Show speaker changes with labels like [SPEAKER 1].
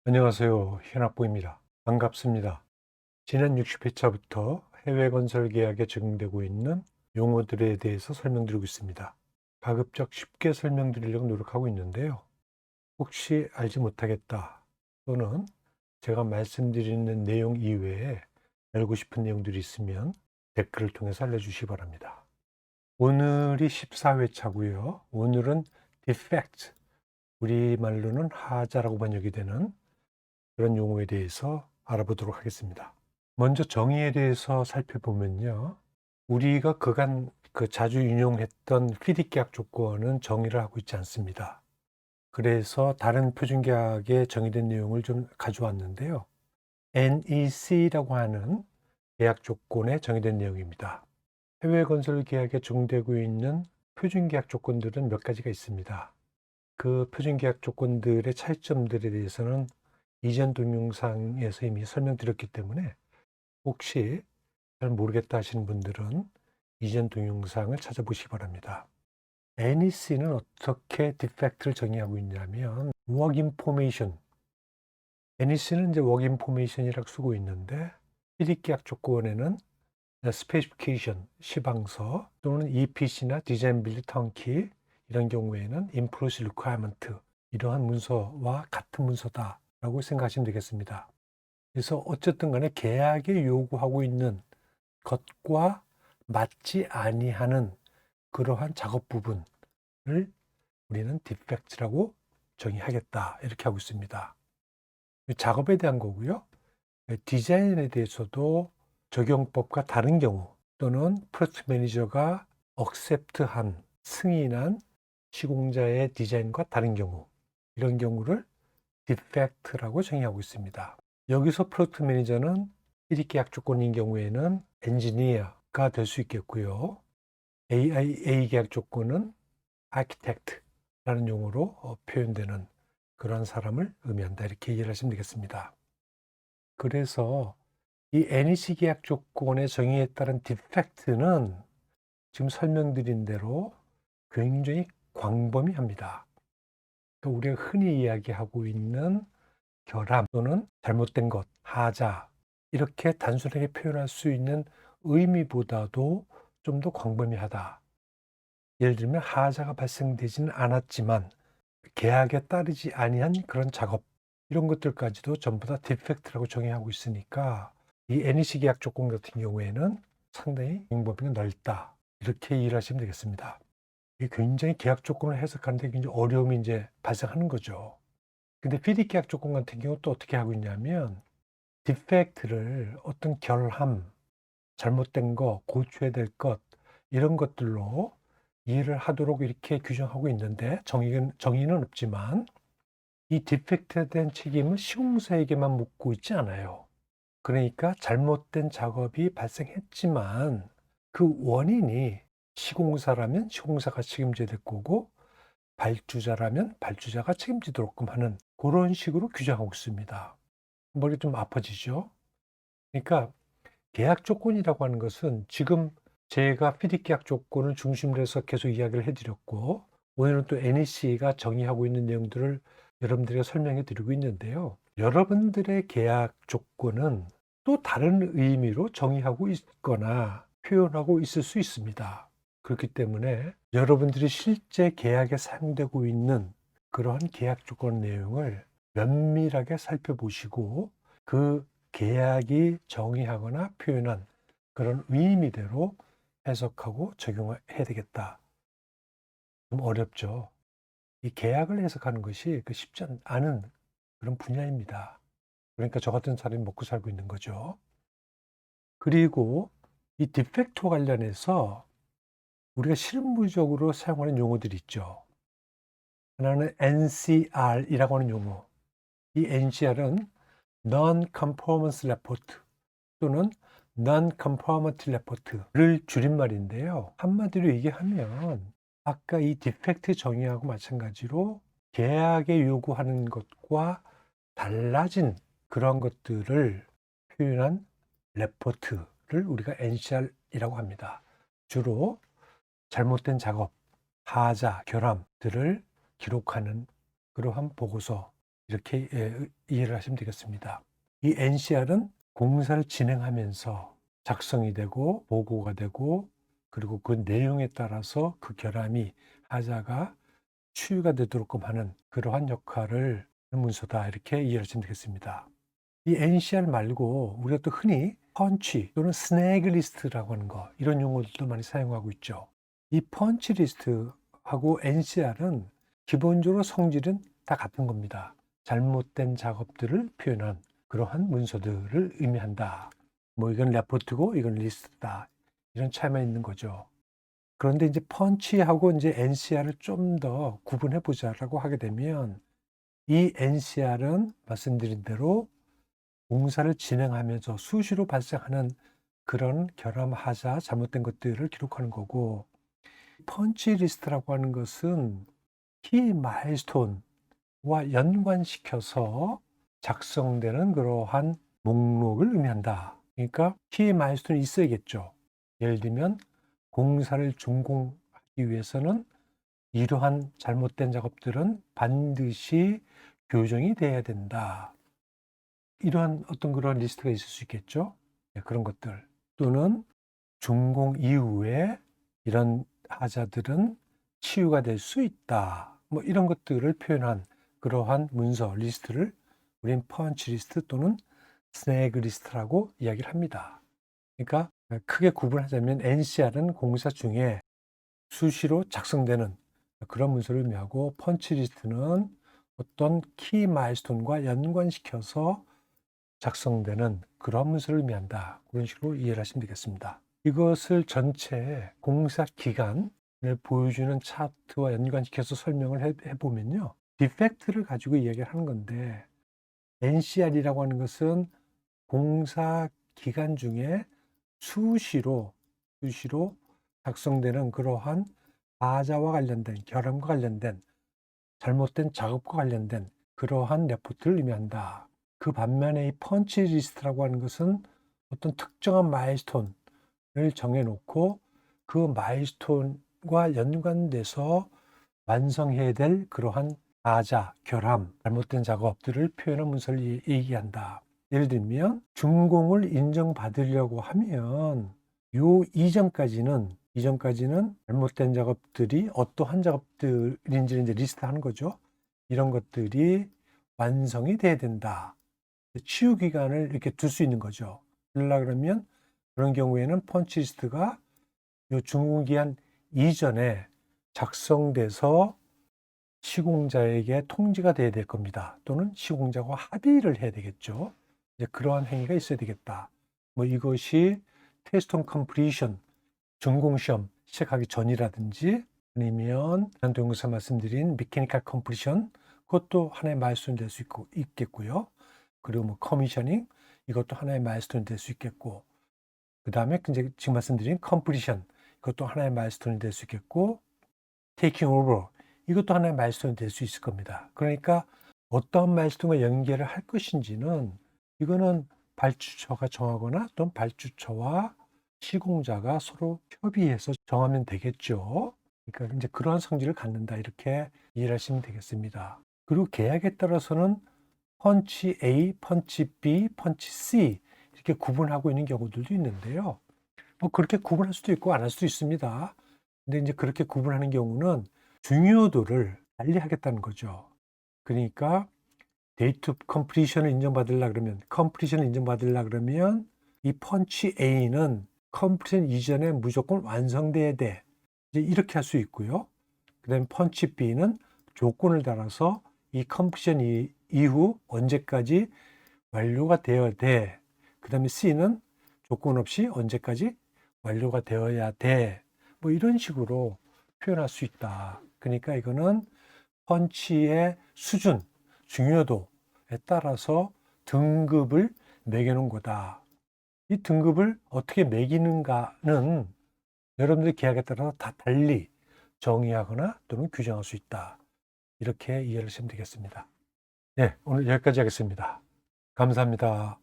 [SPEAKER 1] 안녕하세요. 현학부입니다. 반갑습니다. 지난 60회차부터 해외 건설 계약에 적용되고 있는 용어들에 대해서 설명드리고 있습니다. 가급적 쉽게 설명드리려고 노력하고 있는데요. 혹시 알지 못하겠다 또는 제가 말씀드리는 내용 이외에 알고 싶은 내용들이 있으면 댓글을 통해서 알려주시기 바랍니다. 오늘이 14회차고요. 오늘은 defect, 우리말로는 하자라고 번역이 되는 그런 용어에 대해서 알아보도록 하겠습니다. 먼저 정의에 대해서 살펴보면요. 우리가 그간 자주 인용했던 피디계약 조건은 정의를 하고 있지 않습니다. 그래서 다른 표준계약에 정의된 내용을 좀 가져왔는데요. NEC라고 하는 계약 조건에 정의된 내용입니다. 해외 건설 계약에 적용되고 있는 표준계약 조건들은 몇 가지가 있습니다. 그 표준계약 조건들의 차이점들에 대해서는 이전 동영상에서 이미 설명드렸기 때문에 혹시 잘 모르겠다 하시는 분들은 이전 동영상을 찾아보시기 바랍니다. NEC는 어떻게 디펙트를 정의하고 있냐면 Work Information, NEC는 이제 Work Information이라고 쓰고 있는데 필립계약 조건에는 Specification, 시방서 또는 EPC나 Design Build Turnkey 이런 경우에는 Employee Requirement, 이러한 문서와 같은 문서다라고 생각하시면 되겠습니다. 그래서 어쨌든 간에 계약에 요구하고 있는 것과 맞지 아니하는 그러한 작업 부분을 우리는 디펙트라고 정의하겠다, 이렇게 하고 있습니다. 작업에 대한 거고요. 디자인에 대해서도 적용법과 다른 경우 또는 프로젝트 매니저가 억셉트한, 승인한 시공자의 디자인과 다른 경우, 이런 경우를 디펙트라고 정의하고 있습니다. 여기서 프로젝트 매니저는 1위 계약 조건인 경우에는 엔지니어가 될 수 있겠고요. AIA 계약 조건은 아키텍트라는 용어로 표현되는 그런 사람을 의미한다, 이렇게 이해를 하시면 되겠습니다. 그래서 이 NEC 계약 조건의 정의에 따른 디펙트는 지금 설명드린 대로 굉장히 광범위합니다. 그러니까 우리가 흔히 이야기하고 있는 결함 또는 잘못된 것, 하자, 이렇게 단순하게 표현할 수 있는 의미보다도 좀 더 광범위하다. 예를 들면 하자가 발생되지는 않았지만 계약에 따르지 아니한 그런 작업, 이런 것들까지도 전부 다 디펙트라고 정의하고 있으니까 이 NEC 계약 조건 같은 경우에는 상당히 용법이 넓다, 이렇게 이해를 하시면 되겠습니다. 이게 굉장히 계약 조건을 해석하는데 굉장히 어려움이 이제 발생하는 거죠. 근데 PD 계약 조건 같은 경우 또 어떻게 하고 있냐면 디펙트를 어떤 결함, 잘못된 거, 고쳐야 될 것, 이런 것들로 이해를 하도록 이렇게 규정하고 있는데 정의는 없지만 이 디펙트에 대한 책임은 시공사에게만 묻고 있지 않아요. 그러니까 잘못된 작업이 발생했지만 그 원인이 시공사라면 시공사가 책임져야 될 거고 발주자라면 발주자가 책임지도록끔 하는 그런 식으로 규정하고 있습니다. 머리 좀 아파지죠? 그러니까 계약 조건이라고 하는 것은 지금 제가 PD 계약 조건을 중심으로 해서 계속 이야기를 해 드렸고 오늘은 또 NEC가 정의하고 있는 내용들을 여러분들에게 설명해 드리고 있는데요. 여러분들의 계약 조건은 또 다른 의미로 정의하고 있거나 표현하고 있을 수 있습니다. 그렇기 때문에 여러분들이 실제 계약에 사용되고 있는 그러한 계약 조건 내용을 면밀하게 살펴보시고 그 계약이 정의하거나 표현한 그런 의미대로 해석하고 적용해야 되겠다. 좀 어렵죠. 이 계약을 해석하는 것이 쉽지 않은 그런 분야입니다. 그러니까 저 같은 사람이 먹고 살고 있는 거죠. 그리고 이 디펙트와 관련해서 우리가 실무적으로 사용하는 용어들이 있죠. 하나는 NCR이라고 하는 용어. 이 NCR은 Non-Conformance Report 또는 Non-Conformity Report를 줄임말인데요. 한마디로 얘기하면 아까 이 디펙트 정의하고 마찬가지로 계약에 요구하는 것과 달라진 그런 것들을 표현한 레포트를 우리가 NCR이라고 합니다. 주로 잘못된 작업, 하자, 결함들을 기록하는 그러한 보고서, 이렇게 이해를 하시면 되겠습니다. 이 NCR은 공사를 진행하면서 작성이 되고 보고가 되고 그리고 그 내용에 따라서 그 결함이 하자가 추이가 되도록끔 하는 그러한 역할을 하는 문서다 이렇게 이해하시면 되겠습니다. 이 NCR 말고 우리가 또 흔히 펀치 또는 스내그 리스트라고 하는 거 이런 용어들도 많이 사용하고 있죠. 이 펀치 리스트하고 NCR은 기본적으로 성질은 다 같은 겁니다. 잘못된 작업들을 표현한 그러한 문서들을 의미한다. 뭐 이건 레포트고 이건 리스트다. 이런 차이만 있는 거죠. 그런데 이제 펀치하고 이제 NCR을 좀 더 구분해 보자라고 하게 되면 이 NCR은 말씀드린 대로 공사를 진행하면서 수시로 발생하는 그런 결함, 하자, 잘못된 것들을 기록하는 거고 펀치 리스트라고 하는 것은 키 마일스톤과 연관시켜서 작성되는 그러한 목록을 의미한다. 그러니까 키 마일스톤이 있어야겠죠. 예를 들면 공사를 준공하기 위해서는 이러한 잘못된 작업들은 반드시 교정이 돼야 된다. 이러한 어떤 그런 리스트가 있을 수 있겠죠. 그런 것들 또는 준공 이후에 이런 하자들은 치유가 될 수 있다. 뭐 이런 것들을 표현한 그러한 문서 리스트를 우린 펀치 리스트 또는 스내그 리스트라고 이야기를 합니다. 그러니까 크게 구분하자면 NCR은 공사 중에 수시로 작성되는 그런 문서를 의미하고 펀치 리스트는 어떤 키 마일스톤과 연관시켜서 작성되는 그런 문서를 의미한다. 그런 식으로 이해를 하시면 되겠습니다. 이것을 전체 공사 기간을 보여주는 차트와 연관시켜서 설명을 해보면요. 디펙트를 가지고 이야기를 하는 건데 NCR이라고 하는 것은 공사 기간 중에 수시로 작성되는 그러한 하자와 관련된 결함과 관련된 잘못된 작업과 관련된 그러한 레포트를 의미한다. 그 반면에 이 펀치 리스트라고 하는 것은 어떤 특정한 마일스톤을 정해놓고 그 마일스톤과 연관돼서 완성해야 될 그러한 하자, 결함, 잘못된 작업들을 표현한 문서를 얘기한다. 예를 들면 준공을 인정받으려고 하면 요 이전까지는 잘못된 작업들이 어떠한 작업들인지 이제 리스트하는 거죠. 이런 것들이 완성이 돼야 된다. 치유 기간을 이렇게 둘 수 있는 거죠. 그러면 그런 경우에는 펀치 리스트가 요 준공 기한 이전에 작성돼서 시공자에게 통지가 돼야 될 겁니다. 또는 시공자와 합의를 해야 되겠죠. 이제 그러한 행위가 있어야 되겠다. 뭐 이것이 테스트 온 컴플리션 준공 시험 시작하기 전이라든지 아니면 지난 동영상 말씀드린 메케니컬 컴플리션 그것도 하나의 마일스톤이 될 수 있겠고요. 그리고 뭐 커미셔닝 이것도 하나의 마일스톤이 될 수 있겠고 그 다음에 이제 지금 말씀드린 컴플리션 이것도 하나의 마일스톤이 될 수 있겠고 테이킹 오버 이것도 하나의 마일스톤이 될 수 있을 겁니다. 그러니까 어떠한 마일스톤과 연계를 할 것인지는 이거는 발주처가 정하거나 또는 발주처와 시공자가 서로 협의해서 정하면 되겠죠. 그러니까 이제 그러한 성질을 갖는다 이렇게 이해를 하시면 되겠습니다. 그리고 계약에 따라서는 펀치 A, 펀치 B, 펀치 C 이렇게 구분하고 있는 경우들도 있는데요. 뭐 그렇게 구분할 수도 있고 안 할 수도 있습니다. 근데 이제 그렇게 구분하는 경우는 중요도를 달리하겠다는 거죠. 그러니까 데이트 컴플리션을 인정받으려 그러면 이 펀치 A는 컴플리션 이전에 무조건 완성돼야 돼. 이제 이렇게 할 수 있고요. 그다음에 펀치 B는 조건을 달아서 이 컴플리션 이후 언제까지 완료가 되어야 돼. 그다음에 C는 조건 없이 언제까지 완료가 되어야 돼. 뭐 이런 식으로 표현할 수 있다. 그러니까 이거는 펀치의 수준, 중요도에 따라서 등급을 매겨놓은 거다. 이 등급을 어떻게 매기는가는 여러분들의 계약에 따라서 다 달리 정의하거나 또는 규정할 수 있다. 이렇게 이해를 하시면 되겠습니다. 네, 오늘 여기까지 하겠습니다. 감사합니다.